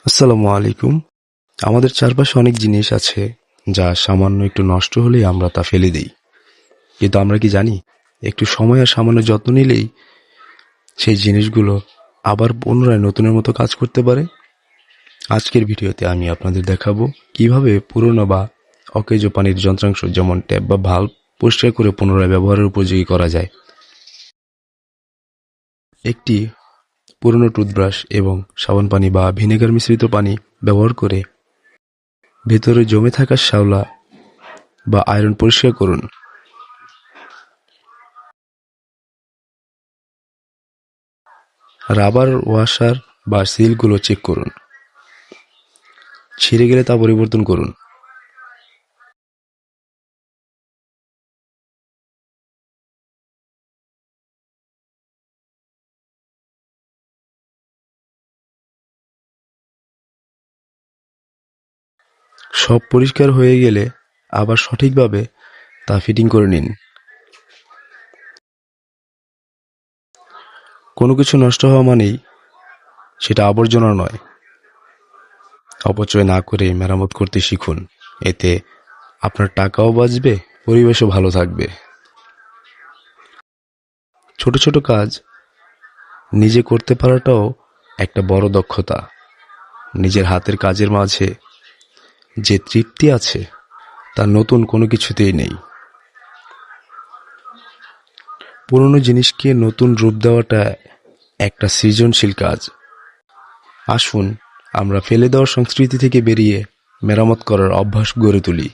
আসসালামু আলাইকুম। আমাদের চারপাশে অনেক জিনিস আছে যা সামান্য একটু নষ্ট হলেই আমরা তা ফেলে দেই। কিন্তু আমরা কি জানি একটু সময় আর সামান্য যত্ন নিলেই সেই জিনিসগুলো আবার পুনরায় নতুনের মতো কাজ করতে পারে? আজকের ভিডিওতে আমি আপনাদের দেখাবো কিভাবে পুরনো বা অকেজো পানির যন্ত্রাংশ যেমন ট্যাপ বা ভাল্ব পরিষ্কার করে পুনরায় ব্যবহারের উপযোগী করা যায়। একটি পুরনো টুথব্রাশ এবং সাবান পানি বা ভিনেগার মিশ্রিত পানি ব্যবহার করে ভেতরে জমে থাকা শ্যাওলা বা আয়রন পরিষ্কার করুন। রাবার ওয়াশার বা সিলগুলো চেক করুন, ছিঁড়ে গেলে তা পরিবর্তন করুন। সব পরিষ্কার হয়ে গেলে আবার সঠিকভাবে তা ফিটিং করে নিন। কোনো কিছু নষ্ট হওয়া মানেই সেটা আবর্জনা নয়। অপচয় না করে মেরামত করতে শিখুন, এতে আপনার টাকাও বাঁচবে, পরিবেশও ভালো থাকবে। ছোট ছোট কাজ নিজে করতে পারাটাও একটা বড় দক্ষতা। নিজের হাতের কাজের মাঝে যে তৃপ্তি আছে তা নতুন কোনো কিছুতেই নেই। পুরনো জিনিসকে নতুন রূপ দেওয়াটা একটা সৃজনশীল কাজ। আসুন আমরা ফেলে দেওয়ার সংস্কৃতি থেকে বেরিয়ে মেরামত করার অভ্যাস গড়ে তুলি।